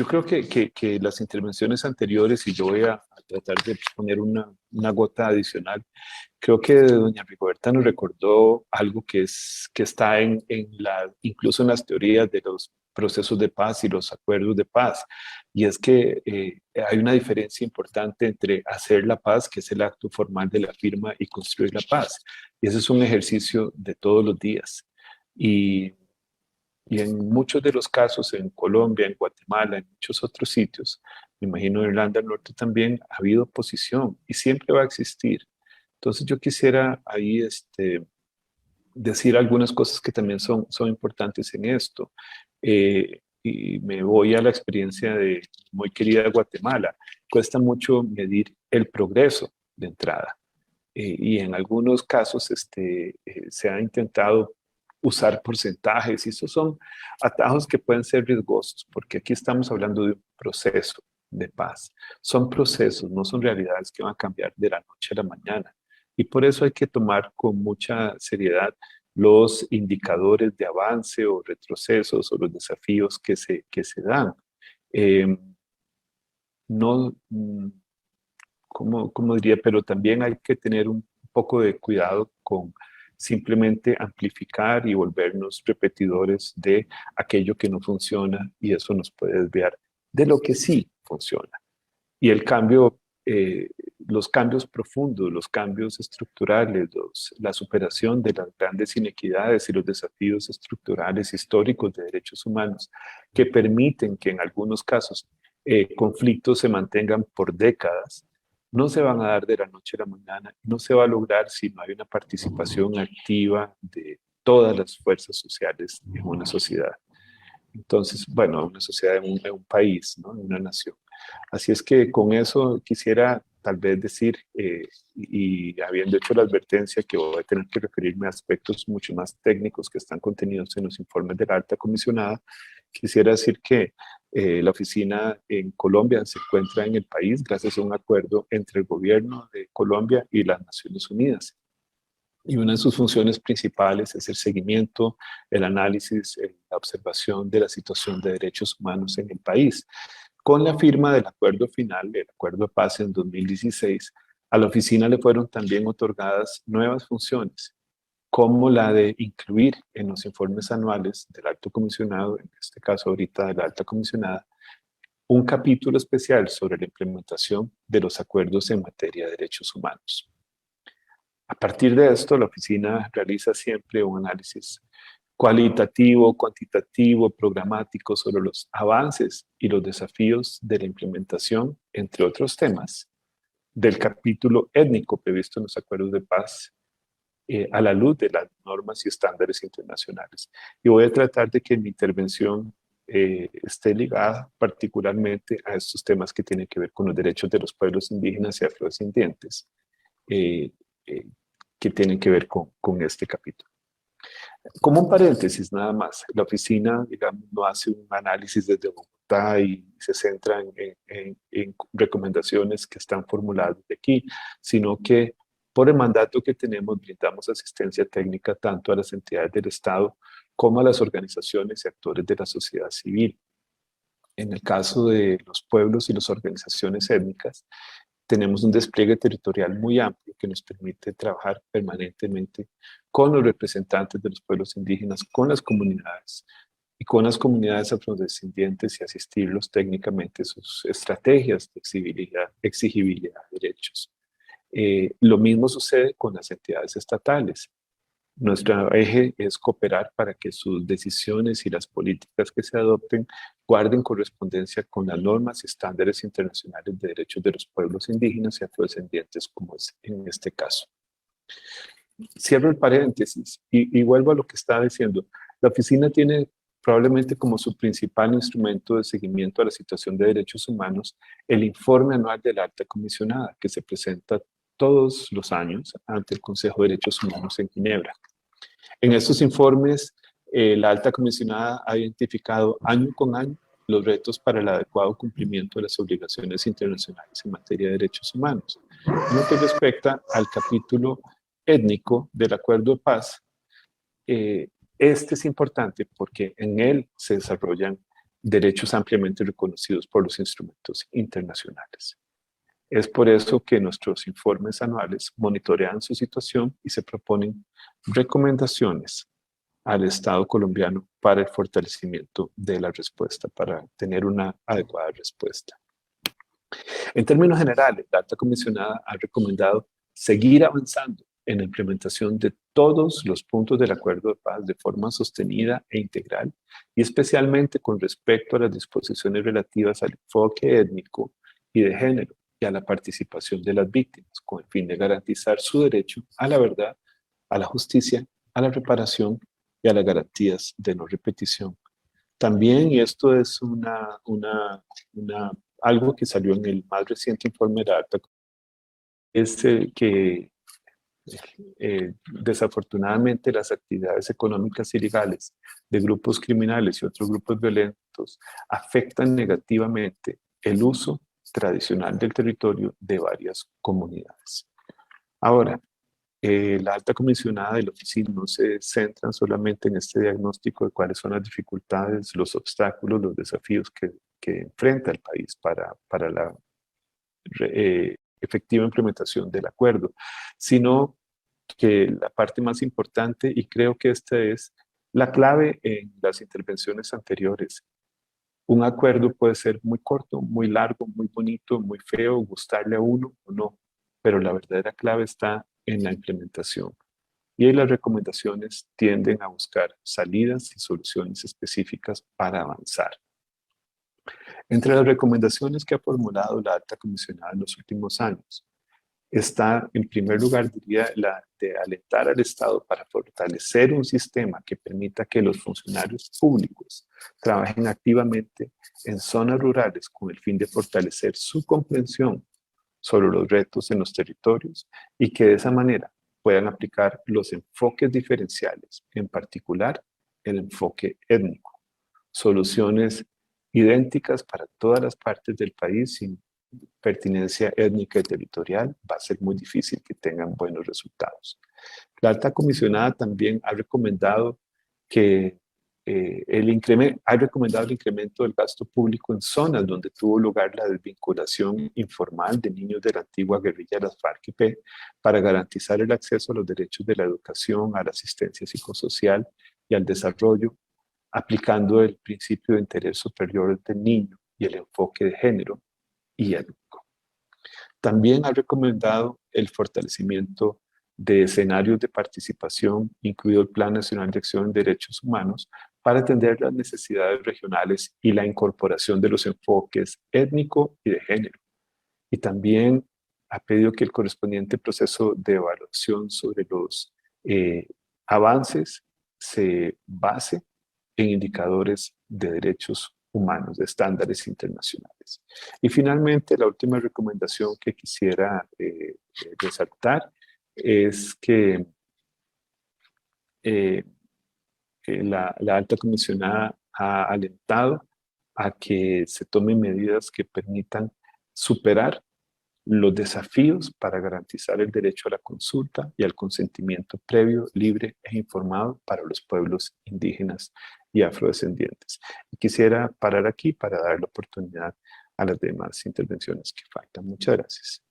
Yo creo que las intervenciones anteriores, y yo voy a tratar de poner una gota adicional, creo que doña Rigoberta nos recordó algo que está incluso en las teorías de los procesos de paz y los acuerdos de paz, y es que hay una diferencia importante entre hacer la paz, que es el acto formal de la firma, y construir la paz. Y ese es un ejercicio de todos los días. Y y en muchos de los casos, en Colombia, en Guatemala, en muchos otros sitios, me imagino en Irlanda del Norte también, ha habido oposición y siempre va a existir. Entonces yo quisiera ahí decir algunas cosas que también son importantes en esto. Y me voy a la experiencia de muy querida Guatemala. Cuesta mucho medir el progreso de entrada. Y en algunos casos se ha intentado usar porcentajes y estos son atajos que pueden ser riesgosos porque aquí estamos hablando de un proceso de paz. Son procesos, no son realidades que van a cambiar de la noche a la mañana. Y por eso hay que tomar con mucha seriedad los indicadores de avance o retrocesos o los desafíos que se dan. Eh, no, ¿cómo diría? Pero también hay que tener un poco de cuidado con simplemente amplificar y volvernos repetidores de aquello que no funciona y eso nos puede desviar de lo que sí funciona. Y el cambio, los cambios profundos, los cambios estructurales, la superación de las grandes inequidades y los desafíos estructurales históricos de derechos humanos que permiten que en algunos casos conflictos se mantengan por décadas, no se van a dar de la noche a la mañana, no se va a lograr si no hay una participación activa de todas las fuerzas sociales en una sociedad. Entonces, bueno, una sociedad en un país, ¿no? En una nación. Así es que con eso quisiera tal vez decir, y habiendo hecho la advertencia que voy a tener que referirme a aspectos mucho más técnicos que están contenidos en los informes de la alta comisionada, quisiera decir que la oficina en Colombia se encuentra en el país gracias a un acuerdo entre el gobierno de Colombia y las Naciones Unidas. Y una de sus funciones principales es el seguimiento, el análisis, la observación de la situación de derechos humanos en el país. Con la firma del acuerdo final, el acuerdo de paz en 2016, a la oficina le fueron también otorgadas nuevas funciones, como la de incluir en los informes anuales del alto comisionado, en este caso ahorita de la alta comisionada, un capítulo especial sobre la implementación de los acuerdos en materia de derechos humanos. A partir de esto, la oficina realiza siempre un análisis cualitativo, cuantitativo, programático sobre los avances y los desafíos de la implementación, entre otros temas, del capítulo étnico previsto en los acuerdos de paz a la luz de las normas y estándares internacionales. Y voy a tratar de que mi intervención esté ligada particularmente a estos temas que tienen que ver con los derechos de los pueblos indígenas y afrodescendientes, eh, eh, que tienen que ver con este capítulo. Como un paréntesis nada más, la oficina, digamos, no hace un análisis desde Bogotá y se centra en recomendaciones que están formuladas de aquí, sino que por el mandato que tenemos brindamos asistencia técnica tanto a las entidades del Estado como a las organizaciones y actores de la sociedad civil. En el caso de los pueblos y las organizaciones étnicas, tenemos un despliegue territorial muy amplio que nos permite trabajar permanentemente con los representantes de los pueblos indígenas, con las comunidades y con las comunidades afrodescendientes y asistirlos técnicamente en sus estrategias de exigibilidad de derechos. Lo mismo sucede con las entidades estatales. Nuestro eje es cooperar para que sus decisiones y las políticas que se adopten guarden correspondencia con las normas y estándares internacionales de derechos de los pueblos indígenas y afrodescendientes, como es en este caso. Cierro el paréntesis y vuelvo a lo que estaba diciendo. La oficina tiene probablemente como su principal instrumento de seguimiento a la situación de derechos humanos el informe anual de la alta comisionada, que se presenta todos los años ante el Consejo de Derechos Humanos en Ginebra. En estos informes, la alta comisionada ha identificado año con año los retos para el adecuado cumplimiento de las obligaciones internacionales en materia de derechos humanos. En lo que respecta al capítulo étnico del Acuerdo de Paz, este es importante porque en él se desarrollan derechos ampliamente reconocidos por los instrumentos internacionales. Es por eso que nuestros informes anuales monitorean su situación y se proponen recomendaciones al Estado colombiano para el fortalecimiento de la respuesta, para tener una adecuada respuesta. En términos generales, la alta comisionada ha recomendado seguir avanzando en la implementación de todos los puntos del acuerdo de paz de forma sostenida e integral, y especialmente con respecto a las disposiciones relativas al enfoque étnico y de género y a la participación de las víctimas, con el fin de garantizar su derecho a la verdad, a la justicia, a la reparación y a las garantías de no repetición. También, y esto es algo que salió en el más reciente informe de la alta, es que desafortunadamente las actividades económicas ilegales de grupos criminales y otros grupos violentos afectan negativamente el uso tradicional del territorio de varias comunidades. Ahora, la alta comisionada y la oficina no se centran solamente en este diagnóstico de cuáles son las dificultades, los obstáculos, los desafíos que enfrenta el país para la efectiva implementación del acuerdo, sino que la parte más importante, y creo que esta es la clave en las intervenciones anteriores. Un acuerdo puede ser muy corto, muy largo, muy bonito, muy feo, gustarle a uno o no, pero la verdadera clave está en la implementación. Y ahí las recomendaciones tienden a buscar salidas y soluciones específicas para avanzar. Entre las recomendaciones que ha formulado la alta comisionada en los últimos años, está, en primer lugar, diría, la de alentar al Estado para fortalecer un sistema que permita que los funcionarios públicos trabajen activamente en zonas rurales con el fin de fortalecer su comprensión sobre los retos en los territorios y que de esa manera puedan aplicar los enfoques diferenciales, en particular el enfoque étnico, soluciones idénticas para todas las partes del país sin pertinencia étnica y territorial, va a ser muy difícil que tengan buenos resultados. La alta comisionada también ha recomendado que el incremento del gasto público en zonas donde tuvo lugar la desvinculación informal de niños de la antigua guerrilla de las FARC-EP para garantizar el acceso a los derechos de la educación, a la asistencia psicosocial y al desarrollo, aplicando el principio de interés superior del niño y el enfoque de género y étnico. También ha recomendado el fortalecimiento de escenarios de participación, incluido el Plan Nacional de Acción en Derechos Humanos, para atender las necesidades regionales y la incorporación de los enfoques étnico y de género. Y también ha pedido que el correspondiente proceso de evaluación sobre los avances se base en indicadores de derechos humanos, de estándares internacionales. Y finalmente, la última recomendación que quisiera resaltar es que la alta comisionada ha alentado a que se tomen medidas que permitan superar los desafíos para garantizar el derecho a la consulta y al consentimiento previo, libre e informado para los pueblos indígenas y afrodescendientes. Y quisiera parar aquí para dar la oportunidad a las demás intervenciones que faltan. Muchas gracias.